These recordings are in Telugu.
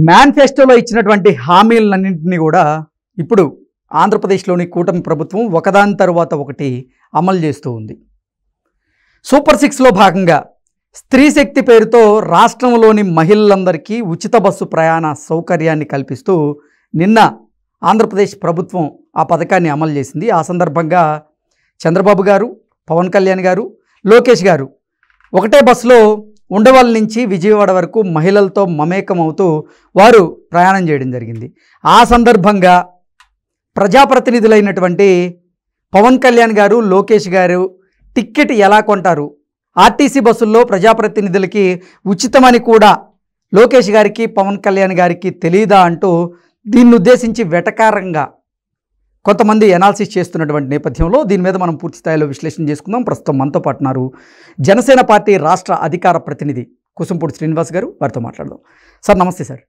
మేనిఫెస్టోలో ఇచ్చినటువంటి హామీలన్నింటినీ కూడా ఇప్పుడు ఆంధ్రప్రదేశ్లోని కూటమి ప్రభుత్వం ఒకదాని తరువాత ఒకటి అమలు చేస్తూ ఉంది. సూపర్ 6లో భాగంగా స్త్రీ శక్తి పేరుతో రాష్ట్రంలోని మహిళలందరికీ ఉచిత బస్సు ప్రయాణ సౌకర్యాన్ని కల్పిస్తూ నిన్న ఆంధ్రప్రదేశ్ ప్రభుత్వం ఆ పథకాన్ని అమలు చేసింది. ఆ సందర్భంగా చంద్రబాబు గారు, పవన్ కళ్యాణ్ గారు, లోకేష్ గారు ఒకటే బస్సులో ఉండవల్లి నుంచి విజయవాడ వరకు మహిళలతో మమేకం అవుతూ వారు ప్రయాణం చేయడం జరిగింది. ఆ సందర్భంగా ప్రజాప్రతినిధులైనటువంటి పవన్ కళ్యాణ్ గారు, లోకేష్ గారు టిక్కెట్ ఎలా కొంటారు, ఆర్టీసీ బస్సుల్లో ప్రజాప్రతినిధులకి ఉచితమని కూడా లోకేష్ గారికి, పవన్ కళ్యాణ్ గారికి తెలియదా అంటూ దీన్ని ఉద్దేశించి వెటకారంగా కొంతమంది ఎనాలిసిస్ చేస్తున్నటువంటి నేపథ్యంలో దీని మీద మనం పూర్తి స్థాయిలో విశ్లేషణ చేసుకుందాం. ప్రస్తుతం మనతో పాటున్నారు జనసేన పార్టీ రాష్ట్ర అధికార ప్రతినిధి కుసంపూడి శ్రీనివాస్ గారు. వారితో మాట్లాడదాం. సార్ నమస్తే సార్.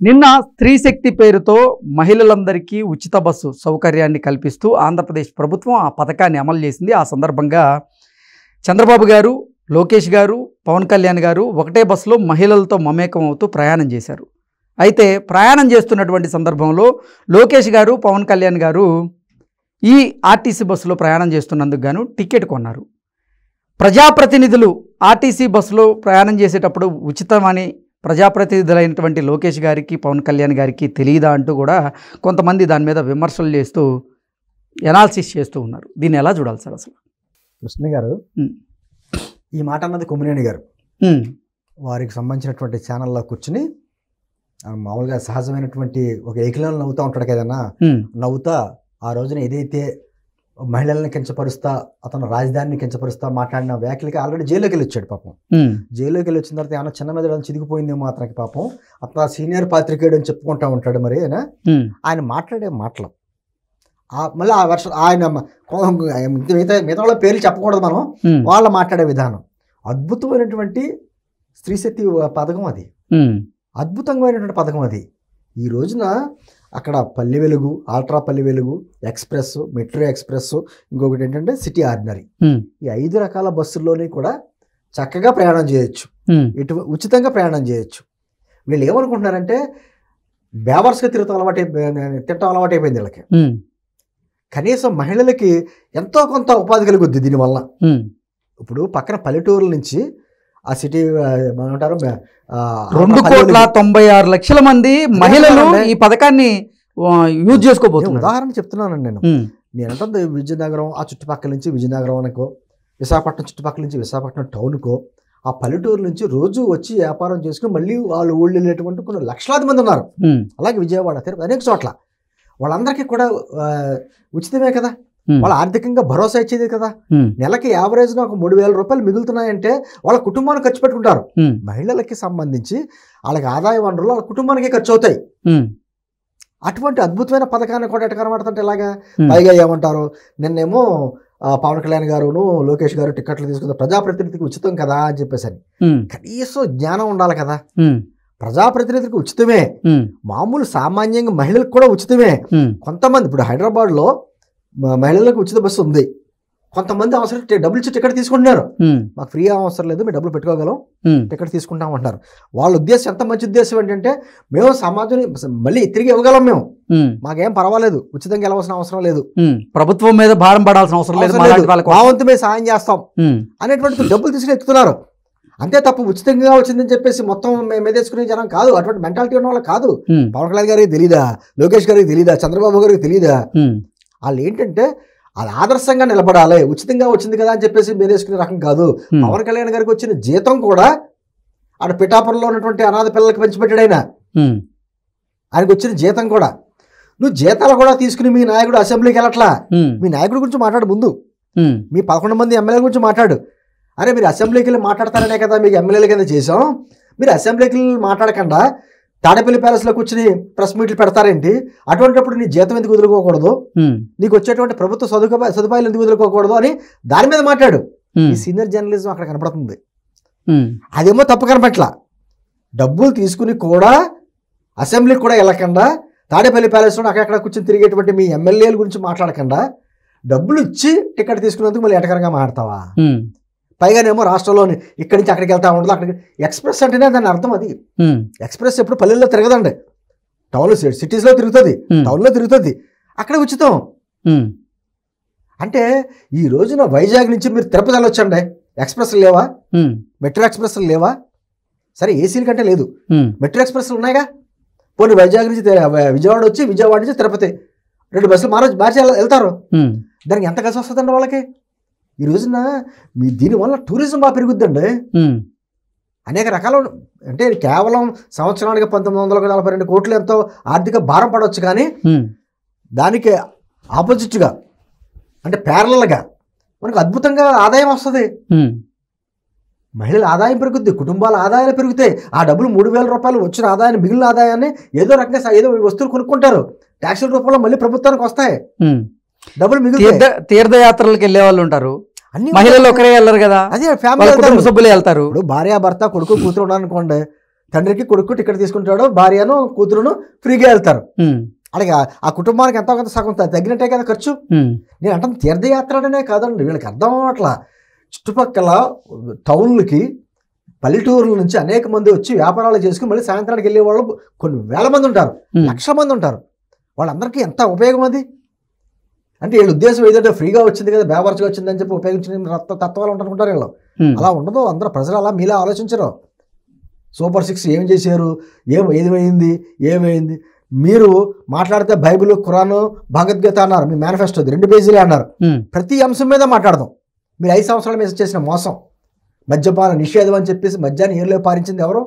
నిన్న స్త్రీ శక్తి పేరుతో మహిళలందరికీ ఉచిత బస్సు సౌకర్యాన్ని కల్పిస్తూ ఆంధ్రప్రదేశ్ ప్రభుత్వం ఆ పథకాన్ని అమలు చేసింది. ఆ సందర్భంగా చంద్రబాబు గారు, లోకేష్ గారు, పవన్ కళ్యాణ్ గారు ఒకటే బస్సులో మహిళలతో మమేకం అవుతూ ప్రయాణం చేశారు. అయితే ప్రయాణం చేస్తున్నటువంటి సందర్భంలో లోకేష్ గారు, పవన్ కళ్యాణ్ గారు ఈ ఆర్టీసీ బస్సులో ప్రయాణం చేస్తున్నందుకు గాను టికెట్ కొన్నారు. ప్రజాప్రతినిధులు ఆర్టీసీ బస్సులో ప్రయాణం చేసేటప్పుడు ఉచితమని ప్రజాప్రతినిధులైనటువంటి లోకేష్ గారికి, పవన్ కళ్యాణ్ గారికి తెలియదా అంటూ కూడా కొంతమంది దాని మీద విమర్శలు చేస్తూ ఎనాలిసిస్ చేస్తూ ఉన్నారు. దీన్ని ఎలా చూడాలి సార్ అసలు? కృష్ణ గారు ఈ మాట అన్నది కొమ్మినేని గారు వారికి సంబంధించినటువంటి ఛానల్లో కూర్చుని మామూలుగా సహజమైనటువంటి ఒక ఏకలను నవ్వుతూ ఉంటాడు కదన్నా, నవ్వుతా ఆ రోజున ఏదైతే మహిళల్ని కించపరుస్తా, అతను రాజధానిని కించపరుస్తా మాట్లాడిన వ్యాఖ్యలకి ఆల్రెడీ జైల్లోకి వెళ్ళి వచ్చాడు. పాపం జైల్లోకి వెళ్ళి వచ్చిన తర్వాత ఏమన్నా చిన్న మీద చిదిగిపోయిందేమో అతనికి. పాపం అతను సీనియర్ పాత్రికేయుడు అని చెప్పుకుంటా ఉంటాడు. మరి ఆయన మాట్లాడే మాటలు మళ్ళీ ఆ వర్షం ఆయన మిగతా వాళ్ళ పేర్లు చెప్పకూడదు మనం, వాళ్ళ మాట్లాడే విధానం అద్భుతమైనటువంటి స్త్రీ శక్తి పథకం. అది అద్భుతమైనటువంటి పథకం. అది ఈ రోజున అక్కడ Palle Velugu, ultra Palle Velugu, express, metro express, ఇంకొకటి ఏంటంటే సిటీ ఆర్డినరీ, ఈ 5 రకాల బస్సుల్లోని కూడా చక్కగా ప్రయాణం చేయొచ్చు, ఉచితంగా ప్రయాణం చేయొచ్చు. వీళ్ళు ఏమనుకుంటున్నారంటే బేవర్స్గా తినటం అలవాటు అయిపోయింది వీళ్ళకి. కనీసం మహిళలకి ఎంతో కొంత ఉపాధి కలుగుద్ది దీనివల్ల. ఇప్పుడు పక్కన పల్లెటూరుల నుంచి ఆ సిటీ ఏమంటారు 2,96,00,000 మంది మహిళలు ఈ పథకాన్ని యూజ్ చేసుకోబోతున్నారు. ఉదాహరణ చెప్తున్నానండి నేనంటే విజయనగరం ఆ చుట్టుపక్కల నుంచి విజయనగరం అనుకో, విశాఖపట్నం చుట్టుపక్కల నుంచి విశాఖపట్నం టౌన్కో, ఆ పల్లెటూరు నుంచి రోజు వచ్చి వ్యాపారం చేసుకుని మళ్ళీ వాళ్ళు ఊళ్ళు వెళ్ళేటువంటి కొన్ని లక్షలాది మంది ఉన్నారు. అలాగే విజయవాడ, తిరుపతి అనేక చోట్ల వాళ్ళందరికీ కూడా ఉచితమే కదా, వాళ్ళ ఆర్థికంగా భరోసా ఇచ్చేది కదా. నెలకి యావరేజ్గా ఒక 3,000 రూపాయలు మిగులుతున్నాయంటే వాళ్ళ కుటుంబాన్ని ఖర్చు పెట్టుకుంటారు. మహిళలకి సంబంధించి వాళ్ళకి ఆదాయ వనరులు వాళ్ళ కుటుంబానికి ఖర్చు అవుతాయి. అటువంటి అద్భుతమైన పథకాన్ని కూడా ఎట్లా కనబడుతుంటే ఇలాగా పైగా ఏమంటారు, నిన్నేమో పవన్ కళ్యాణ్ గారును లోకేష్ గారు టికెట్లు తీసుకుంటారు, ప్రజాప్రతినిధికి ఉచితం కదా అని చెప్పేసి అని. కనీసం జ్ఞానం ఉండాలి కదా. ప్రజాప్రతినిధికి ఉచితమే, మామూలు సామాన్యంగా మహిళలకు కూడా ఉచితమే. కొంతమంది ఇప్పుడు హైదరాబాద్లో మహిళలకు ఉచిత బస్సు ఉంది, కొంతమంది అవసరం డబ్బులు ఇచ్చి టికెట్ తీసుకుంటున్నారు. మాకు ఫ్రీ అవసరం లేదు, మేము డబ్బులు పెట్టుకోగలం, టికెట్ తీసుకుంటాం అంటారు. వాళ్ళ ఉద్దేశం ఎంత మంచి ఉద్దేశం ఏంటంటే మేము సమాజం మళ్ళీ తిరిగి ఇవ్వగలం, మేము మాకేం పర్వాలేదు, ఉచితంగా వెళ్ళవలసిన అవసరం లేదు, ప్రభుత్వం మీద భారం పడాల్సిన అవసరం లేదు, మా వంతు మేము సాయం చేస్తాం అనేటువంటి డబ్బులు తీసుకుని ఎక్కుతున్నారు. అంతే తప్ప ఉచితంగా వచ్చిందని చెప్పేసి మొత్తం మేము తీసుకునే జనం కాదు, అటువంటి మెంటాలిటీ ఉన్న వాళ్ళు కాదు. పవన్ కళ్యాణ్ గారికి తెలీదా, లోకేష్ గారికి తెలీదా, చంద్రబాబు గారికి తెలీదా? వాళ్ళు ఏంటంటే అది ఆదర్శంగా నిలబడాలి, ఉచితంగా వచ్చింది కదా అని చెప్పేసి మీరేసుకునే రకం కాదు. పవన్ కళ్యాణ్ గారికి వచ్చిన జీతం కూడా ఆడ పిఠాపురంలో ఉన్నటువంటి అనాథ పిల్లలకి పంచిపెట్టాడు ఆయన. ఆయనకు వచ్చిన జీతం కూడా నువ్వు జీతాలు కూడా తీసుకుని మీ నాయకుడు అసెంబ్లీకి వెళ్ళట్లా. మీ నాయకుడి గురించి మాట్లాడు ముందు, మీ 11 మంది ఎమ్మెల్యేల గురించి మాట్లాడు. అరే మీరు అసెంబ్లీకి వెళ్ళి మాట్లాడతారనే కదా మీకు ఎమ్మెల్యేల కింద చేసాం, మీరు అసెంబ్లీకి వెళ్ళి మాట్లాడకుండా తాడేపల్లి ప్యాలెస్లో కూర్చుని ప్రెస్ మీట్లు పెడతారేంటి? అటువంటిప్పుడు నీ జీతం ఎందుకు వదులుకోకూడదు, నీకు వచ్చేటువంటి ప్రభుత్వ సదుపాయాలు ఎందుకు వదులుకోకూడదు అని దాని మీద మాట్లాడు. ఈ సీనియర్ జర్నలిజం అక్కడ కనపడుతుంది. అదేమో తప్పు కనపట్ల. డబ్బులు తీసుకుని కూడా అసెంబ్లీకి కూడా వెళ్ళకుండా తాడేపల్లి ప్యాలెస్లో అక్కడ కూర్చొని తిరిగేటువంటి మీ ఎమ్మెల్యేల గురించి మాట్లాడకుండా డబ్బులు ఇచ్చి టికెట్ తీసుకున్నందుకు మళ్ళీ ఎటకరంగా మాట్లాడతావా? పైగానేమో రాష్ట్రంలోని ఇక్కడి నుంచి అక్కడికి వెళ్తా ఉండదు. అక్కడికి ఎక్స్ప్రెస్ అంటేనే దాని అర్థం అది. ఎక్స్ప్రెస్ ఎప్పుడు పల్లెల్లో తిరగదండి, టౌన్లో సిటీస్లో తిరుగుతుంది, టౌన్లో తిరుగుతుంది, అక్కడ ఉచితం. అంటే ఈ రోజున వైజాగ్ నుంచి మీరు తిరుపతి వెళ్ళొచ్చండి, ఎక్స్ప్రెస్లు లేవా? మెట్రో ఎక్స్ప్రెస్లు లేవా? సరే ఏసీల కంటే లేదు, మెట్రో ఎక్స్ప్రెస్లు ఉన్నాయిగా. పోనీ వైజాగ్ నుంచి విజయవాడ వచ్చి విజయవాడ నుంచి తిరుపతి 2 బస్సులు మార్చి వెళ్తారు. దానికి ఎంత కలిసి వస్తుందండి వాళ్ళకి? ఈ రోజున దీనివల్ల టూరిజం బాగా పెరుగుద్దండి. అనేక రకాల, అంటే కేవలం సంవత్సరానికి 1942 కోట్లు ఎంతో ఆర్థిక భారం పడవచ్చు, కానీ దానికి ఆపోజిట్గా అంటే ప్యారలల్గా మనకు అద్భుతంగా ఆదాయం వస్తుంది. మహిళల ఆదాయం పెరుగుద్ది, కుటుంబాల ఆదాయాలు పెరుగుతాయి. ఆ డబ్బులు 3,000 రూపాయలు వచ్చిన ఆదాయాన్ని, మిగిలిన ఆదాయాన్ని ఏదో రకంగా ఏదో వస్తువులు కొనుక్కుంటారు, ట్యాక్సుల రూపంలో మళ్ళీ ప్రభుత్వానికి వస్తాయి, డబ్బులు మిగులుతాయి. తీర్థయాత్రలకు వెళ్ళే వాళ్ళు ఉంటారు, మహిళలు ఒకరే వెళ్ళరు కదా, అదే ఫ్యామిలీ సభ్యులు వెళ్తారు. ఇప్పుడు భార్య భర్త కొడుకు కూతురు ఉన్నారనుకోండి, తండ్రికి కొడుకు టికెట్ తీసుకుంటాడు, భార్యను కూతురును ఫ్రీగా వెళ్తారు. అలాగే ఆ కుటుంబానికి ఎంతో కొంత సగం తగ్గినట్టే కదా ఖర్చు. నేను అంటే తీర్థయాత్ర అనే కాదండి, వీళ్ళకి అర్థం అట్లా. చుట్టుపక్కల టౌన్లకి పల్లెటూరుల నుంచి అనేక మంది వచ్చి వ్యాపారాలు చేసుకుని మళ్ళీ సాయంత్రానికి వెళ్ళే వాళ్ళు కొన్ని వేల మంది ఉంటారు, లక్షల మంది ఉంటారు. వాళ్ళందరికీ ఎంత ఉపయోగం అది. అంటే వీళ్ళ ఉద్దేశం ఏదంటే ఫ్రీగా వచ్చింది కదా, బేవర్స్గా వచ్చిందని చెప్పి ఉపయోగించిన తత్వాలు ఉంటారు వీళ్ళు. అలా ఉండదు, అందరూ ప్రజలు అలా మీలా ఆలోచించరు. సూపర్ 6 ఏం చేశారు, ఏమైంది. మీరు మాట్లాడితే బైబిల్, ఖురాను, భగవద్గీత అన్నారు, మీ మేనిఫెస్టోది 2 పేజీలే అన్నారు. ప్రతి అంశం మీద మాట్లాడదాం. మీరు 5 సంవత్సరాల మీద చేసిన మోసం, మద్యపాన నిషేధం అని చెప్పేసి మద్యాన్ని ఏర్లో పారించింది ఎవరు?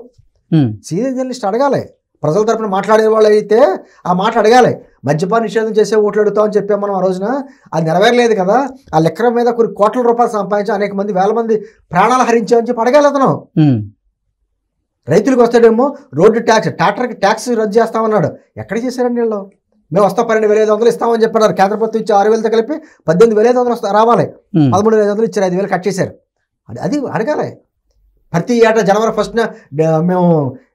సీనియర్ జర్నలిస్ట్ అడగాలి. ప్రజల తరపున మాట్లాడే వాళ్ళు అయితే ఆ మాట అడగాలి. మద్యపాన నిషేధం చేసే ఓట్లు అడుగుతామని చెప్పాం మనం ఆ రోజున, అది నెరవేరలేదు కదా. ఆ లెక్కల మీద కొన్ని కోట్ల రూపాయలు సంపాదించి అనేక మంది, వేల మంది ప్రాణాలు హరించామని చెప్పి అడగాలి అతను. రైతులకు వస్తాడేమో రోడ్డు ట్యాక్స్, ట్రాక్టర్కి ట్యాక్స్ రద్దు చేస్తామన్నాడు. ఎక్కడ చేశారండి వీళ్ళు? మేము వస్తాం 12,500 ఇస్తామని చెప్పన్నారు. కేంద్ర ప్రభుత్వం ఇచ్చి 6,000తో కలిపి 18,500 రావాలి, 13,500 ఇచ్చారు, 5,000 కట్ చేశారు. అది అడగాలి. ప్రతి ఏటా జనవరి 1న మేము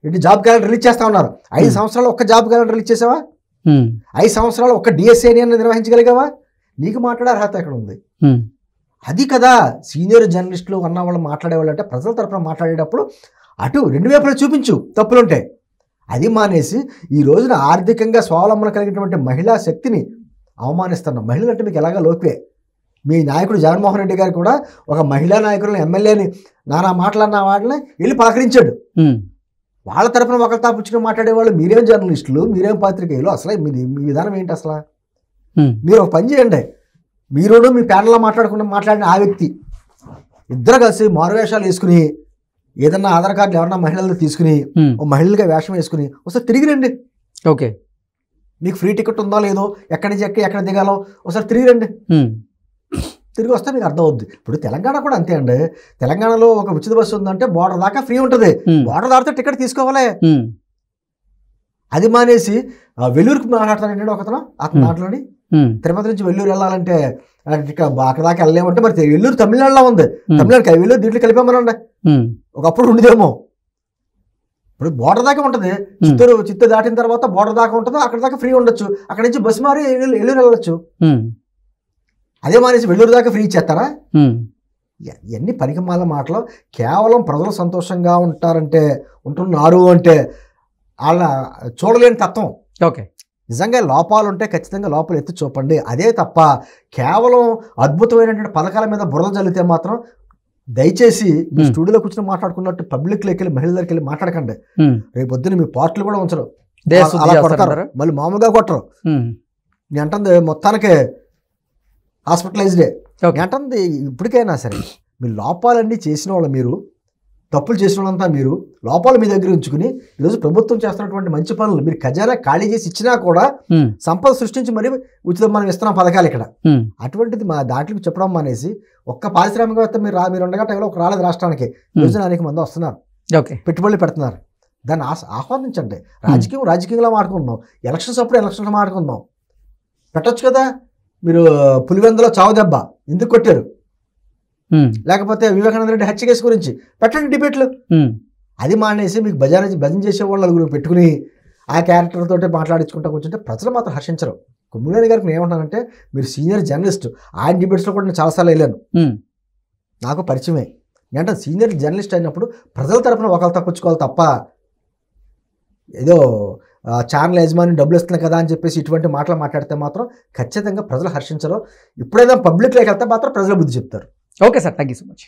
ఇటు జాబ్ క్యాలెండర్ రిలీజ్ చేస్తా ఉన్నారు. 5 సంవత్సరాలు ఒక్క జాబ్ క్యాలెండర్ రిలీజ్ చేసావా? 5 సంవత్సరాలు ఒక్క డిఎస్ఏ నిర్వహించగలిగావా? నీకు మాట్లాడే అర్హత ఎక్కడ ఉంది? అది కదా సీనియర్ జర్నలిస్టులు అన్న వాళ్ళు మాట్లాడేవాళ్ళు. అంటే ప్రజల తరపున మాట్లాడేటప్పుడు అటు 2 వైపులా చూపించు, తప్పులుంటాయి. అది మానేసి ఈ రోజున ఆర్థికంగా స్వావలంబన కలిగినటువంటి మహిళా శక్తిని అవమానిస్తున్నాం. మహిళలు అంటే మీకు ఎలాగా లోకువే. మీ నాయకుడు జగన్మోహన్ రెడ్డి గారు కూడా ఒక మహిళా నాయకులను, ఎమ్మెల్యేని నానా మాట్లాడిన వాళ్ళని వెళ్ళి పలకరించాడు. వాళ్ళ తరపున ఒకరు తాపుచ్చుకుని మాట్లాడేవాళ్ళు మీరేం జర్నలిస్టులు, మీరేం పాత్రికేయులు, అసలు మీ విధానం ఏంటి? అసలు మీరు ఒక పని చేయండి, మీరు మీ ప్యానల్లో మాట్లాడిన ఆ వ్యక్తి ఇద్దరు కలిసి మారువేషాలు వేసుకుని ఏదన్నా ఆధార్ కార్డులు ఎవరన్నా మహిళలు తీసుకుని ఓ మహిళలుగా వేషం వేసుకుని ఒకసారి తిరిగి రండి. ఓకే, మీకు ఫ్రీ టికెట్ ఉందో లేదో, ఎక్కడి నుంచి ఎక్కడ దిగాలో ఒకసారి తిరిగి రండి. తిరిగి వస్తే మీకు అర్థం అవుద్ది. ఇప్పుడు తెలంగాణ కూడా అంతే అండి. తెలంగాణలో ఒక ఉచిత బస్సు ఉందంటే బోర్డర్ దాకా ఫ్రీ ఉంటుంది, బోర్డర్ దాటితే టికెట్ తీసుకోవాలి. అది మానేసి వెల్లూరుకి మాట్లాడతానండి ఒకతను, అతని దాంట్లోని తిరుపతి నుంచి వెల్లూరు వెళ్ళాలంటే అక్కడ దాకా వెళ్ళలేమంటే, మరి వెల్లూరు తమిళనాడులో ఉంది, తమిళనాడు వెల్లూరు దీంట్లో కలిపామనండి. ఒకప్పుడు ఉండేదేమో, ఇప్పుడు బోర్డర్ దాకా ఉంటుంది. చిత్తూరు దాటిన తర్వాత బోర్డర్ దాకా ఉంటుంది, అక్కడ దాకా ఫ్రీ ఉండొచ్చు. అక్కడ నుంచి బస్సు మారి వెల్లూరు వెళ్ళొచ్చు. అదే మానేసి వెల్లూరు దాకా ఫ్రీ ఇచ్చేస్తారా? ఎన్ని పనికిమాల మాటలు. కేవలం ప్రజలు సంతోషంగా ఉంటున్నారు అంటే వాళ్ళ చూడలేని తత్వం. ఓకే, నిజంగా లోపాలు ఉంటే ఖచ్చితంగా లోపాలు ఎత్తి చూపండి. అదే తప్ప కేవలం అద్భుతమైనటువంటి పథకాల మీద బురద జల్లితే మాత్రం దయచేసి మీ స్టూడియోలో కూర్చొని మాట్లాడుకున్నట్టు పబ్లిక్లోకి వెళ్ళి మహిళల దగ్గరికి వెళ్ళి మాట్లాడకండి. రేపు పొద్దున్న మీ పార్టీలు కూడా ఉంచరు, అలా కొడతారు, మళ్ళీ మామూలుగా కొట్టరు. నేను అంటుంది మొత్తానికి హాస్పిటలైజ్డే. నేను అంటుంది ఇప్పటికైనా సరే మీ లోపాలన్నీ చేసిన వాళ్ళు, మీరు తప్పులు చేసిన వాళ్ళంతా మీరు లోపాలు మీ దగ్గర ఉంచుకుని ఈరోజు ప్రభుత్వం చేస్తున్నటువంటి మంచి పనులు మీరు ఖజానా ఖాళీ చేసి ఇచ్చినా కూడా సంపద సృష్టించి మరి ఉచితం మనం ఇస్తున్నాం పథకాలు ఇక్కడ. అటువంటిది మా దాంట్లోకి చెప్పడం మానేసి ఒక్క పారిశ్రామికవేత్త మీరు ఉండగా టైంలో ఒక రాలేదు రాష్ట్రానికి, ఈరోజు అనేక మంది వస్తున్నారు, పెట్టుబడులు పెడుతున్నారు. దాన్ని ఆహ్వానించండి. రాజకీయంగా మాట్లాడుకుందాం, ఎలక్షన్స్ అప్పుడు ఎలక్షన్స్ మాట్లాడుకుందాం. పెట్టచ్చు కదా. మీరు పులివెందులో చావు దెబ్బ ఎందుకు కొట్టారు, లేకపోతే వివేకానంద రెడ్డి హత్య కేసు గురించి పెట్టండి డిబేట్లు. అది మానేసి మీకు భజన చేసే వాళ్ళు నలుగురు పెట్టుకుని ఆ క్యారెక్టర్ తోటి మాట్లాడించుకుంటా కూర్చుంటే ప్రజలు మాత్రం హర్షించరు. కొమ్మినేని గారికి నేను ఏమంటానంటే, మీరు సీనియర్ జర్నలిస్ట్, ఆయన డిబేట్స్లో కూడా నేను చాలాసార్లు వెళ్ళాను, నాకు పరిచయమే. అంటే సీనియర్ జర్నలిస్ట్ అయినప్పుడు ప్రజల తరపున ఒకళ్ళు తప్పించుకోవాలి తప్ప ఏదో ఛానల్ యజమాని డబ్బులు ఇస్తున్నాయి కదా అని చెప్పేసి ఇటువంటి మాటలు మాట్లాడితే మాత్రం ఖచ్చితంగా ప్రజలు హర్షించరు. ఇప్పుడైనా పబ్లిక్లోకి వెళ్తే మాత్రం ప్రజలు బుద్ధి చెప్తారు. Okay sir, thank you so much.